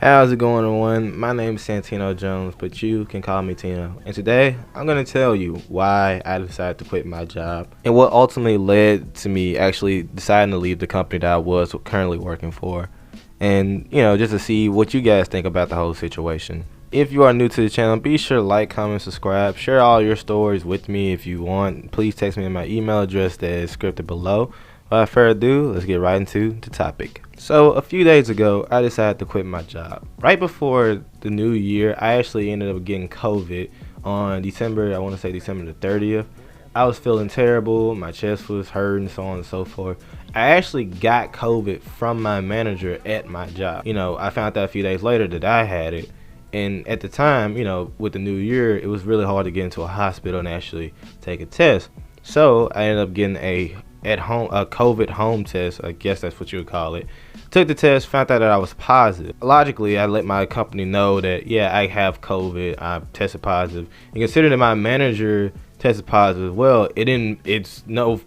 How's it going, everyone? My name is Santino Jones, but you can call me Tino. And today, I'm going to tell you why I decided to quit my job and what ultimately led to me actually deciding to leave the company that I was currently working for. And, just to see what you guys think about the whole situation. If you are new to the channel, be sure to like, comment, subscribe. Share all your stories with me if you want. Please text me at my email address that is scripted below. Without further ado, let's get right into the topic. So a few days ago, I decided to quit my job. Right before the new year, I actually ended up getting COVID on December the 30th. I was feeling terrible, my chest was hurting, so on and so forth. I actually got COVID from my manager at my job. I found out a few days later that I had it. And at the time, with the new year, it was really hard to get into a hospital and actually take a test. So I ended up getting a COVID home test, I guess that's what you would call it. Took the test, found out that I was positive. Logically, I let my company know that, yeah, I have COVID, I tested positive. And considering that my manager tested positive as well, it's no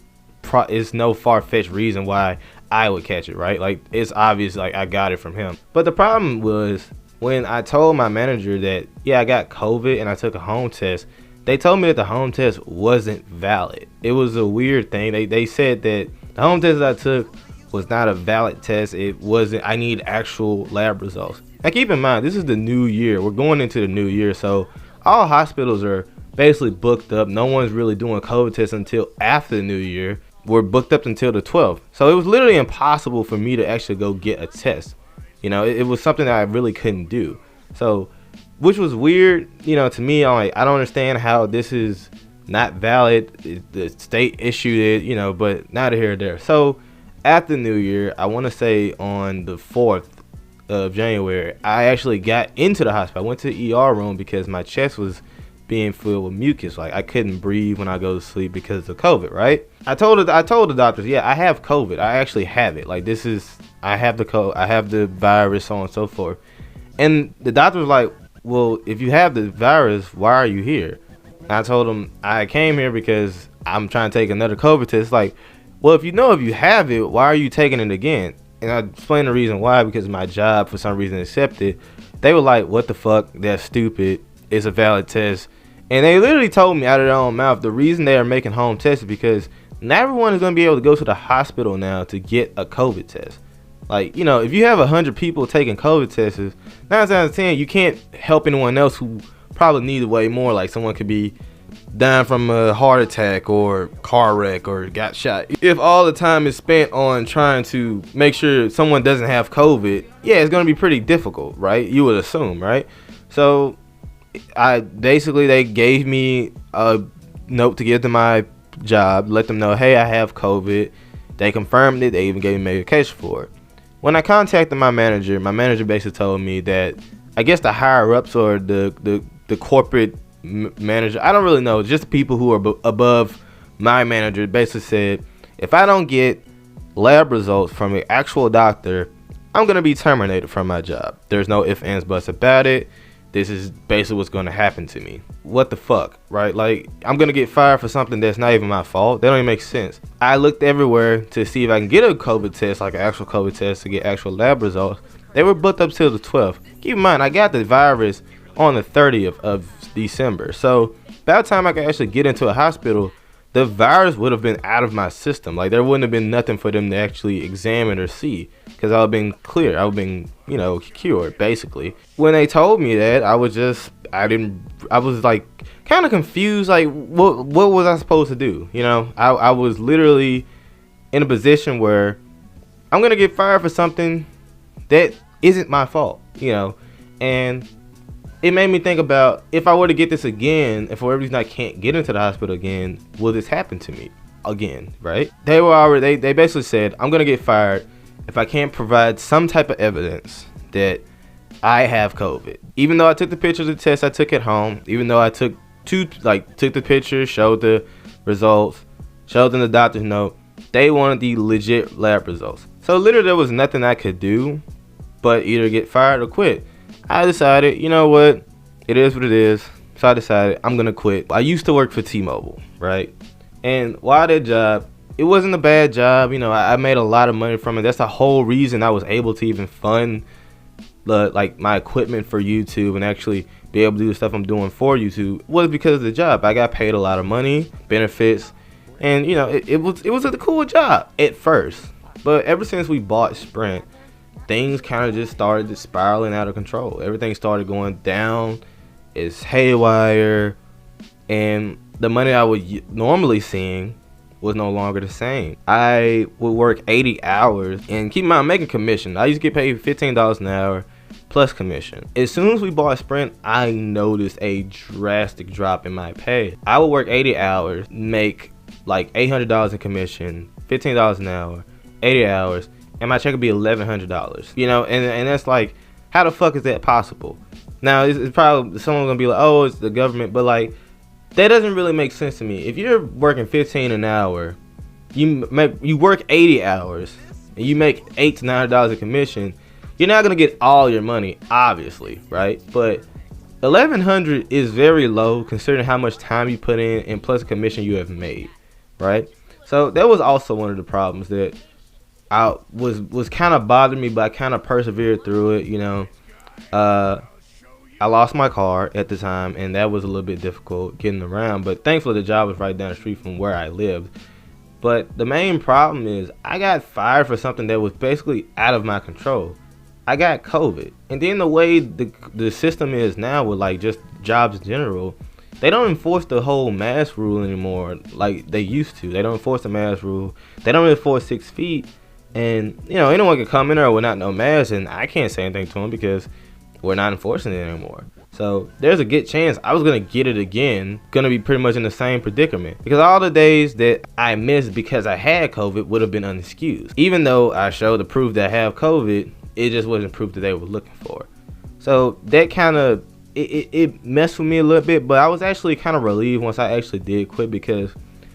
far-fetched reason why I would catch it, right? Like, it's obvious, like, I got it from him. But the problem was, when I told my manager that, yeah, I got COVID and I took a home test, they told me that the home test wasn't valid. It was a weird thing. They said that the home test that I took was not a valid test. It wasn't. I need actual lab results. Now keep in mind, this is the new year. We're going into the new year, so all hospitals are basically booked up. No one's really doing COVID tests until after the new year. We're booked up until the 12th. So it was literally impossible for me to actually go get a test. It was something that I really couldn't do. So, which was weird, to me. I'm like, I don't understand how this is not valid. The state issued it, but neither here or there. So, after New Year, I want to say on the 4th of January, I actually got into the hospital. I went to the ER room because my chest was being filled with mucus. Like, I couldn't breathe when I go to sleep because of COVID, right? I told the doctors, yeah, I have COVID. I actually have it. Like, I have the virus, so on and so forth. And the doctor was like, well, if you have the virus, why are you here? And I told him I came here because I'm trying to take another COVID test. Like, well, if you have it, why are you taking it again? And I explained the reason why, because my job for some reason accepted. They were like, what the fuck? That's stupid. It's a valid test. And they literally told me out of their own mouth the reason they are making home tests is because not everyone is going to be able to go to the hospital now to get a COVID test. Like, if you have 100 people taking COVID tests, 9 times out of 10, you can't help anyone else who probably needs it way more. Like, someone could be dying from a heart attack or car wreck or got shot. If all the time is spent on trying to make sure someone doesn't have COVID, yeah, it's going to be pretty difficult, right? You would assume, right? So, they gave me a note to give to my job, let them know, hey, I have COVID. They confirmed it. They even gave me medication for it. When I contacted my manager basically told me that I guess the higher ups or the corporate manager, I don't really know, just the people who are above my manager basically said, if I don't get lab results from an actual doctor, I'm going to be terminated from my job. There's no ifs, ands, buts about it. This is basically what's going to happen to me. What the fuck, right? Like, I'm going to get fired for something that's not even my fault. That don't even make sense. I looked everywhere to see if I can get a COVID test, like an actual COVID test, to get actual lab results. They were booked up till the 12th. Keep in mind, I got the virus on the 30th of December. So by the time I could actually get into a hospital, the virus would have been out of my system. Like, there wouldn't have been nothing for them to actually examine or see, because I would have been clear. I would have been, cured, basically. When they told me that, I was like kind of confused. Like, what was I supposed to do? I was literally in a position where I'm going to get fired for something that isn't my fault, and it made me think about, if I were to get this again, and for whatever reason I can't get into the hospital again, will this happen to me again, right? They basically said, I'm going to get fired if I can't provide some type of evidence that I have COVID. Even though I took the pictures of the test I took at home, even though I took the pictures, showed the results, showed them the doctor's note, they wanted the legit lab results. So literally there was nothing I could do but either get fired or quit. I decided, you know what, it is what it is. So I decided I'm gonna quit. I used to work for T-Mobile, right? And while that job, it wasn't a bad job. I made a lot of money from it. That's the whole reason I was able to even fund like my equipment for YouTube and actually be able to do the stuff I'm doing for YouTube was because of the job. I got paid a lot of money, benefits, and you know, it was a cool job at first. But ever since we bought Sprint, things kind of just started spiraling out of control. Everything started going down. It's haywire, and the money I was normally seeing was no longer the same. I would work 80 hours and keep in mind, I'm making commission. I used to get paid $15 an hour plus commission. As soon as we bought Sprint, I noticed a drastic drop in my pay. I would work 80 hours, make like $800 in commission, $15 an hour, 80 hours, and my check would be $1,100. You know, and that's like, how the fuck is that possible? Now, it's probably someone's gonna be like, oh, it's the government, but like, that doesn't really make sense to me. If you're working 15 an hour, you work 80 hours, and you make $800 to $900 in commission, you're not gonna get all your money, obviously, right? But $1,100 is very low considering how much time you put in and plus the commission you have made, right? So that was also one of the problems that I was kind of bothering me, but I kind of persevered through it. You know, I lost my car at the time, and that was a little bit difficult getting around. But thankfully, the job was right down the street from where I lived. But the main problem is I got fired for something that was basically out of my control. I got COVID. And then the way the system is now with like just jobs in general, they don't enforce the whole mask rule anymore like they used to. They don't enforce the mask rule. They don't enforce 6 feet. And, you know, anyone can come in there with not no mask, and I can't say anything to them because we're not enforcing it anymore. So there's a good chance I was going to get it again, going to be pretty much in the same predicament. Because all the days that I missed because I had COVID would have been unexcused. Even though I showed the proof that I have COVID, it just wasn't proof that they were looking for. So that kind of, it messed with me a little bit, but I was actually kind of relieved once I actually did quit, because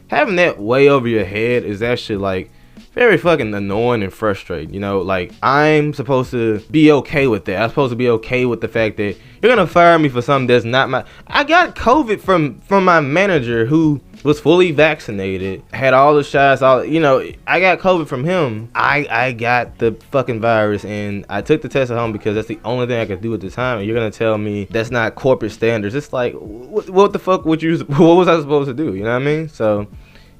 having that way over your head is actually like very fucking annoying and frustrating. You know, like, I'm supposed to be okay with that. I'm supposed to be okay with the fact that you're gonna fire me for something that's not my. I got COVID from my manager who was fully vaccinated, had all the shots, you know, I got COVID from him. I got the fucking virus, and I took the test at home because that's the only thing I could do at the time. And you're gonna tell me that's not corporate standards? It's like, what the fuck what was I supposed to do? You know what I mean? So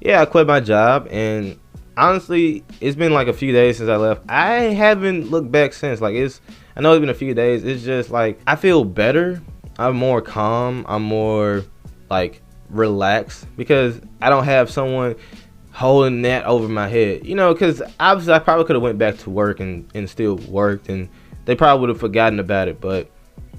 yeah, I quit my job, and honestly, it's been like a few days since I left. I haven't looked back since. Like, I know it's been a few days. It's just like, I feel better. I'm more calm. I'm more like relaxed because I don't have someone holding that over my head. You know, because obviously I probably could have went back to work and still worked, and they probably would have forgotten about it. But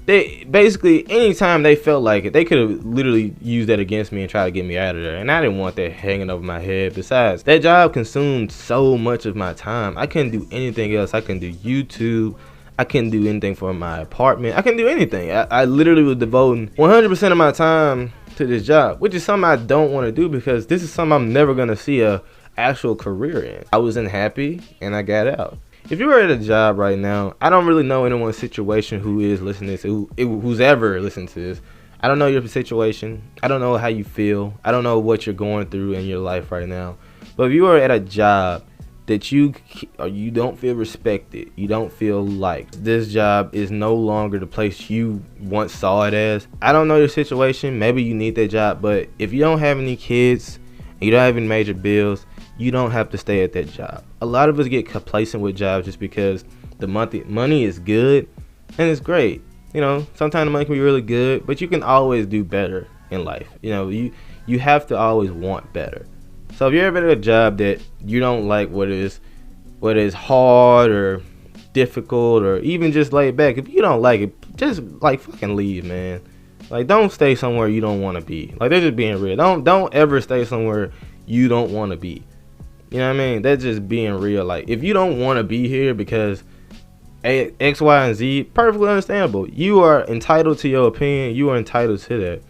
they basically, anytime they felt like it, they could have literally used that against me and tried to get me out of there. And I didn't want that hanging over my head. Besides, that job consumed so much of my time. I couldn't do anything else. I couldn't do YouTube. I couldn't do anything for my apartment. I couldn't do anything. I literally was devoting 100% of my time to this job, which is something I don't want to do because this is something I'm never going to see a actual career in. I was unhappy and I got out. If you were at a job right now, I don't really know anyone's situation who is listening to this, who's ever listened to this. I don't know your situation. I don't know how you feel. I don't know what you're going through in your life right now. But if you are at a job that you don't feel respected, you don't feel liked, this job is no longer the place you once saw it as. I don't know your situation. Maybe you need that job. But if you don't have any kids, and you don't have any major bills, you don't have to stay at that job. A lot of us get complacent with jobs just because the money is good and it's great. You know, sometimes the money can be really good, but you can always do better in life. You know, you have to always want better. So if you're ever at a job that you don't like, what is hard or difficult or even just laid back, if you don't like it, just like fucking leave, man. Like, don't stay somewhere you don't want to be. Like, they're just being real. Don't ever stay somewhere you don't want to be. You know what I mean? That's just being real. Like, if you don't want to be here because X, Y, and Z, perfectly understandable. You are entitled to your opinion. You are entitled to that.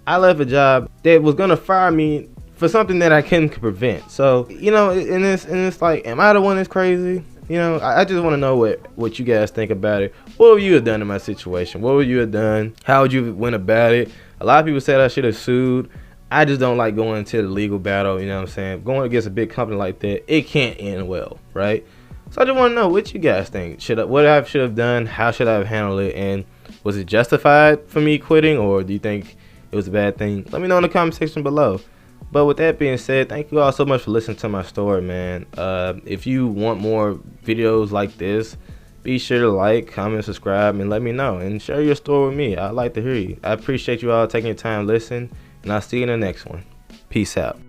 I left a job that was gonna fire me for something that I couldn't prevent. So, you know, and it's like, am I the one that's crazy? You know, I just want to know what you guys think about it. What would you have done in my situation? What would you have done? How would you went about it? A lot of people said I should have sued. I just don't like going into the legal battle, you know what I'm saying? Going against a big company like that, it can't end well, right? So I just want to know what you guys think. What I should have done? How should I have handled it? And was it justified for me quitting, or do you think it was a bad thing? Let me know in the comment section below. But with that being said, thank you all so much for listening to my story, man. If you want more videos like this, be sure to like, comment, subscribe, and let me know. And share your story with me. I'd like to hear you. I appreciate you all taking your time to listen, and I'll see you in the next one. Peace out.